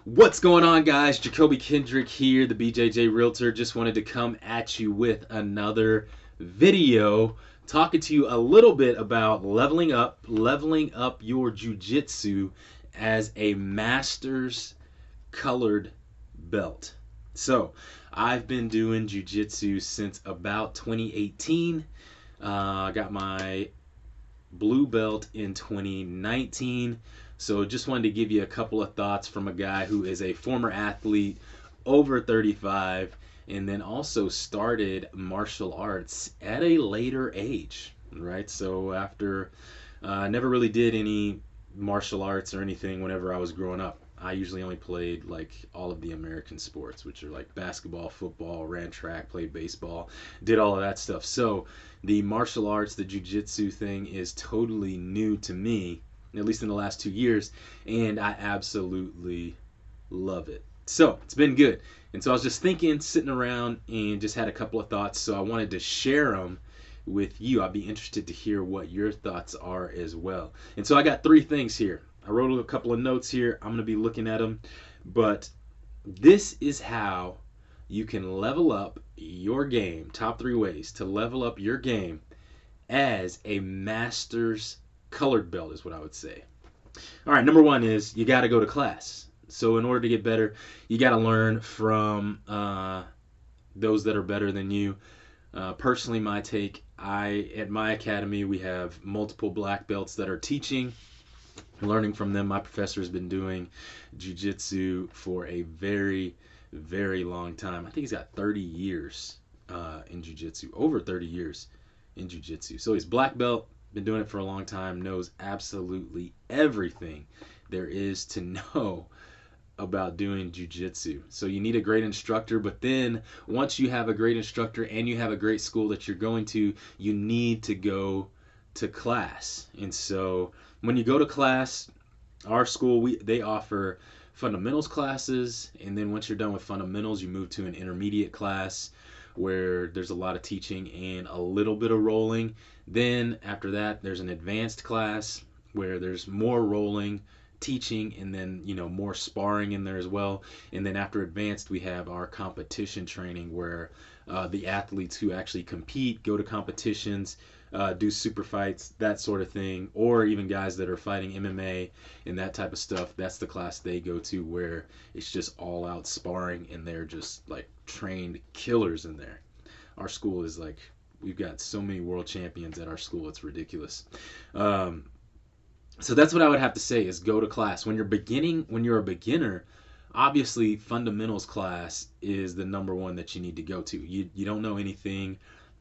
What's going on, guys? Jacoby Kendrick here, the BJJ Realtor. Just wanted to come at you with another video talking to you a little bit about leveling up your jiu-jitsu as a master's colored belt. So, I've been doing jiu-jitsu since about 2018. I got my blue belt in 2019. So just wanted to give you a couple of thoughts from a guy who is a former athlete, over 35, and then also started martial arts at a later age, right? So after I never really did any martial arts or anything whenever I was growing up. I usually only played like all of the American sports, which are like basketball, football, ran track, played baseball, did all of that stuff. So the martial arts, the jiu-jitsu thing is totally new to me, at least in the last 2 years, and I absolutely love it. So it's been good. And so I was just thinking, sitting around, and just had a couple of thoughts. So I wanted to share them with you. I'd be interested to hear what your thoughts are as well. And so I got three things here. I wrote a couple of notes here. I'm going to be looking at them. But this is how you can level up your game. Top 3 ways to level up your game as a master's colored belt is what I would say. All right, number 1 is you got to go to class. So in order to get better, you got to learn from those that are better than you. Personally, my take, at my academy, we have multiple black belts that are teaching. Learning from them. My professor has been doing jiu-jitsu for a very, very long time. I think he's got 30 years in jiu-jitsu, over 30 years in jiu-jitsu. So he's black belt, been doing it for a long time, knows absolutely everything there is to know about doing jiu-jitsu. So you need a great instructor, but then once you have a great instructor and you have a great school that you're going to, you need to go to class. And so when you go to class, our school, they offer fundamentals classes, and then once you're done with fundamentals, you move to an intermediate class where there's a lot of teaching and a little bit of rolling. Then after that, there's an advanced class where there's more rolling, teaching, and then more sparring in there as well. And then after advanced, we have our competition training where the athletes who actually compete go to competitions, do super fights, that sort of thing, or even guys that are fighting MMA and that type of stuff. That's the class they go to, where it's just all out sparring and they're just like trained killers in there. Our school is like, we've got so many world champions at our school, it's ridiculous. So that's what I would have to say is go to class. When you're a beginner, obviously fundamentals class is the number one that you need to go to. You don't know anything.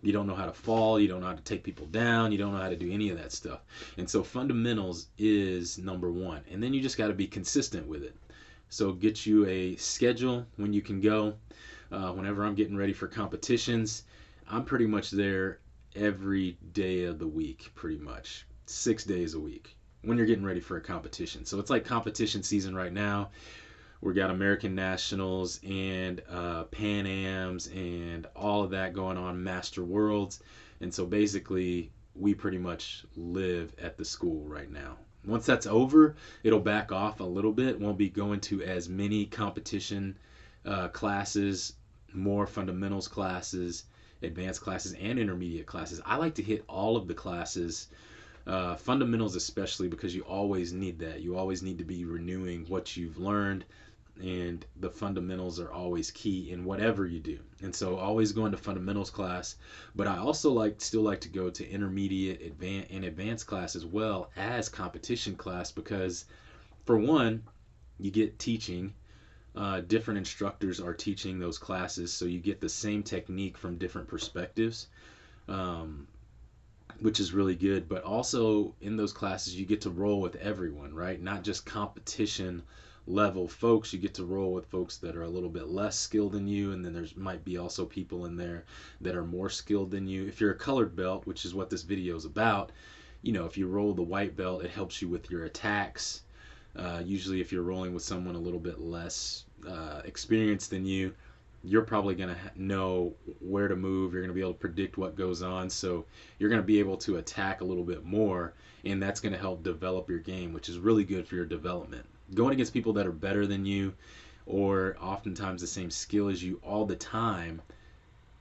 You don't know how to fall. You don't know how to take people down. You don't know how to do any of that stuff. And so fundamentals is number 1. And then you just got to be consistent with it. So get you a schedule when you can go. Whenever I'm getting ready for competitions, I'm pretty much there every day of the week, pretty much 6 days a week when you're getting ready for a competition. So it's like competition season right now. We got American Nationals and Pan Ams and all of that going on, Master Worlds. And so basically, we pretty much live at the school right now. Once that's over, it'll back off a little bit. Won't be going to as many competition classes, more fundamentals classes, advanced classes, and intermediate classes. I like to hit all of the classes. Fundamentals especially, because you always need that. You always need to be renewing what you've learned, and the fundamentals are always key in whatever you do. And so always going to fundamentals class, but I also still like to go to intermediate, advanced class as well as competition class, because for one, you get teaching. Different instructors are teaching those classes, so you get the same technique from different perspectives. Which is really good. But also in those classes, you get to roll with everyone, right? Not just competition level folks. You get to roll with folks that are a little bit less skilled than you, and then there's might be also people in there that are more skilled than you. If you're a colored belt, which is what this video is about, if you roll the white belt, it helps you with your attacks. Usually if you're rolling with someone a little bit less experienced than you, you're probably going to know where to move. You're going to be able to predict what goes on. So you're going to be able to attack a little bit more, and that's going to help develop your game, which is really good for your development. Going against people that are better than you or oftentimes the same skill as you all the time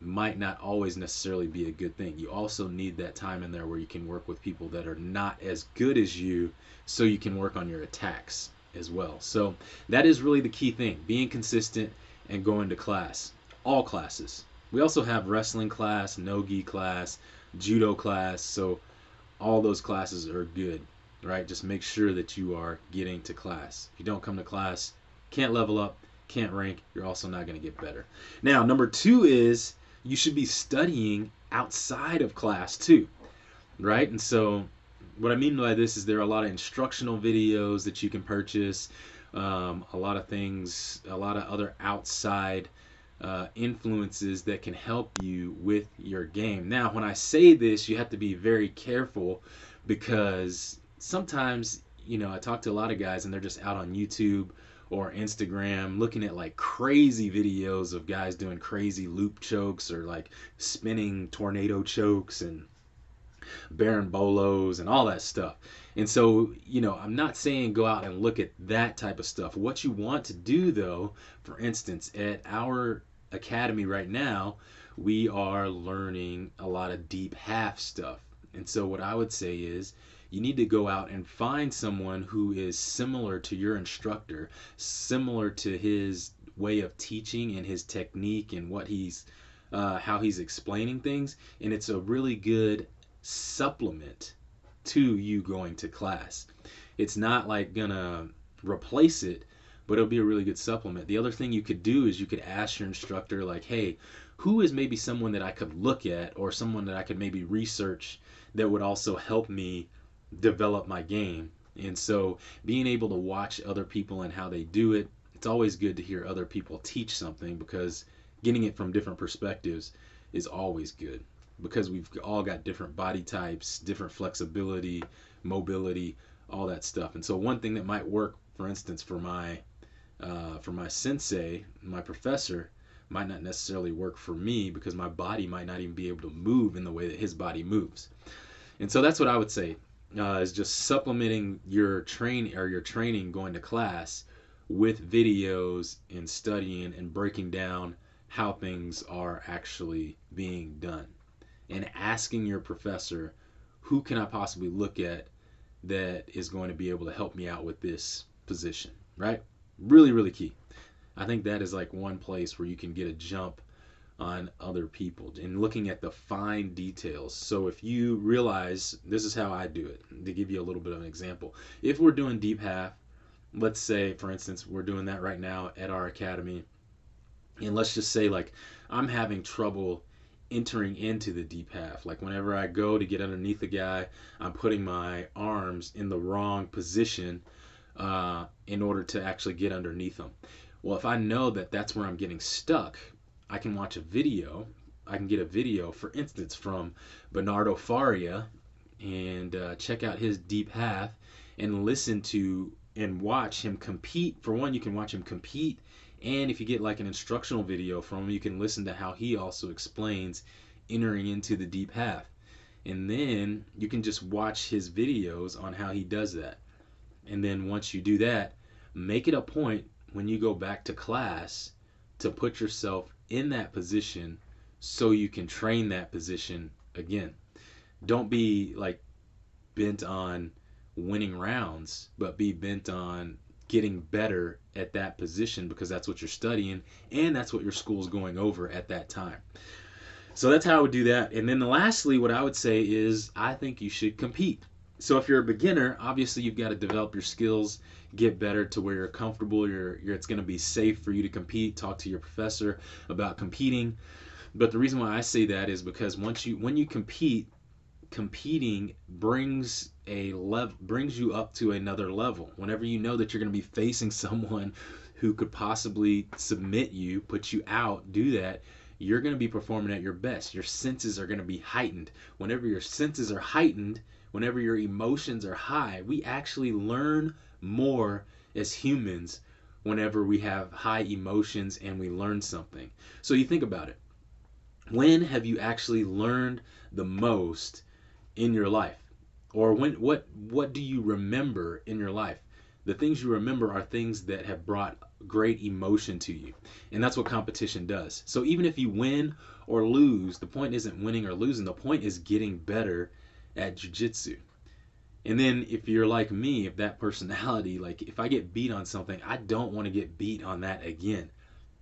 might not always necessarily be a good thing. You also need that time in there where you can work with people that are not as good as you so you can work on your attacks as well. So that is really the key thing, being consistent and going to class, all classes. We also have wrestling class, no-gi class, judo class, so all those classes are good, right? Just make sure that you are getting to class. If you don't come to class, can't level up, can't rank, you're also not going to get better. Now, number 2 is you should be studying outside of class too, right? And so what I mean by this is there are a lot of instructional videos that you can purchase, a lot of things, a lot of other outside influences that can help you with your game. Now, when I say this, you have to be very careful because sometimes, I talk to a lot of guys and they're just out on YouTube or Instagram looking at like crazy videos of guys doing crazy loop chokes or like spinning tornado chokes and Baron-Bolos and all that stuff. And so, I'm not saying go out and look at that type of stuff. What you want to do though, for instance, at our academy right now, we are learning a lot of deep half stuff. And so what I would say is you need to go out and find someone who is similar to your instructor, similar to his way of teaching and his technique and what he's how he's explaining things, and it's a really good supplement to you going to class. It's not like gonna replace it, but it'll be a really good supplement. The other thing you could do is you could ask your instructor like, hey, who is maybe someone that I could look at or someone that I could maybe research that would also help me develop my game. And so being able to watch other people and how they do it, it's always good to hear other people teach something because getting it from different perspectives is always good because we've all got different body types, different flexibility, mobility, all that stuff. And so one thing that might work, for instance, for my sensei, my professor, might not necessarily work for me because my body might not even be able to move in the way that his body moves. And so that's what I would say is just supplementing your training going to class with videos and studying and breaking down how things are actually being done and asking your professor, who can I possibly look at that is going to be able to help me out with this position, right? Really, really key. I think that is like one place where you can get a jump on other people and looking at the fine details. So if you realize, this is how I do it, to give you a little bit of an example. If we're doing deep half, let's say, for instance, we're doing that right now at our academy, and let's just say like I'm having trouble entering into the deep half. Like whenever I go to get underneath the guy, I'm putting my arms in the wrong position in order to actually get underneath them. Well, if I know that that's where I'm getting stuck, I can watch a video. I can get a video, for instance, from Bernardo Faria and check out his deep half and listen to and watch him compete. For one, you can watch him compete, and if you get like an instructional video from him, you can listen to how he also explains entering into the deep half. And then you can just watch his videos on how he does that. And then once you do that, make it a point when you go back to class to put yourself in that position so you can train that position again. Don't be like bent on winning rounds, but be bent on getting better at that position because that's what you're studying and that's what your school's going over at that time. So that's how I would do that. And then lastly, what I would say is I think you should compete. So if you're a beginner, obviously you've got to develop your skills, get better to where you're comfortable, it's going to be safe for you to compete. Talk to your professor about competing. But the reason why I say that is because when you compete, competing brings you up to another level. Whenever you know that you're going to be facing someone who could possibly submit you, put you out, do that, you're going to be performing at your best. Your senses are going to be heightened. Whenever your senses are heightened, whenever your emotions are high, we actually learn more as humans whenever we have high emotions and we learn something. So you think about it. When have you actually learned the most in your life? Or what do you remember in your life? The things you remember are things that have brought great emotion to you. And that's what competition does. So even if you win or lose, the point isn't winning or losing. The point is getting better at jiu-jitsu. And then if you're like me, if that personality, like if I get beat on something, I don't want to get beat on that again.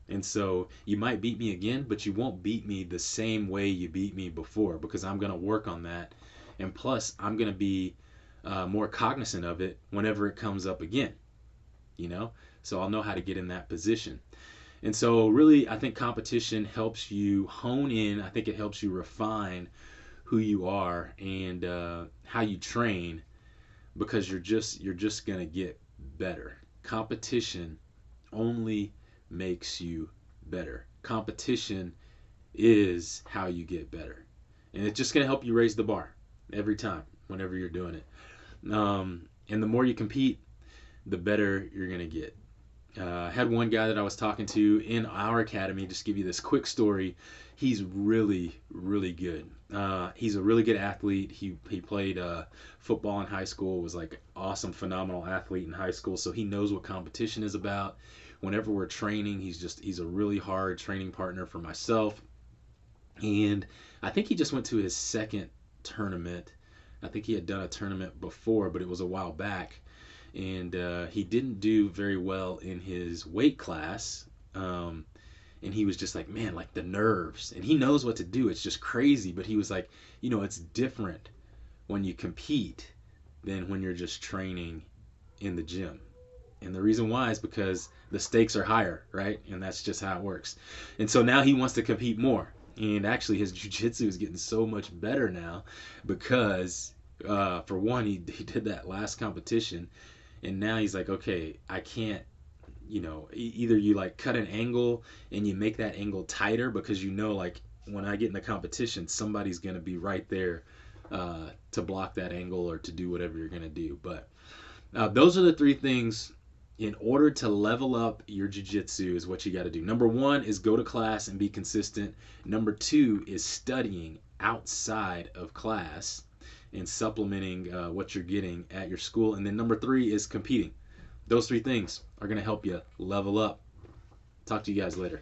And so you might beat me again, but you won't beat me the same way you beat me before, because I'm going to work on that. And plus, I'm going to be more cognizant of it whenever it comes up again, you know? So I'll know how to get in that position. And so really, I think competition helps you hone in. I think it helps you refine who you are and how you train, because you're just going to get better. Competition only makes you better. Competition is how you get better. And it's just going to help you raise the bar every time, whenever you're doing it. And the more you compete, the better you're going to get. I had one guy that I was talking to in our academy. Just give you this quick story. He's really, really good. He's a really good athlete. He played football in high school. Was like awesome, phenomenal athlete in high school. So he knows what competition is about. Whenever we're training, he's a really hard training partner for myself. And I think he just went to his second tournament. I think he had done a tournament before, but it was a while back. And he didn't do very well in his weight class. And he was just like, man, like the nerves. And he knows what to do. It's just crazy. But he was like, it's different when you compete than when you're just training in the gym. And the reason why is because the stakes are higher, right? And that's just how it works. And so now he wants to compete more. And actually his jiu-jitsu is getting so much better now because, for one, he did that last competition. And now he's like, okay, I can't, either you like cut an angle and you make that angle tighter, because like when I get in the competition, somebody's going to be right there to block that angle or to do whatever you're going to do. But those are the three things in order to level up your jiu-jitsu is what you got to do. Number one is go to class and be consistent. Number two is studying outside of class and supplementing what you're getting at your school. And then number three is competing. Those three things are going to help you level up. Talk to you guys later.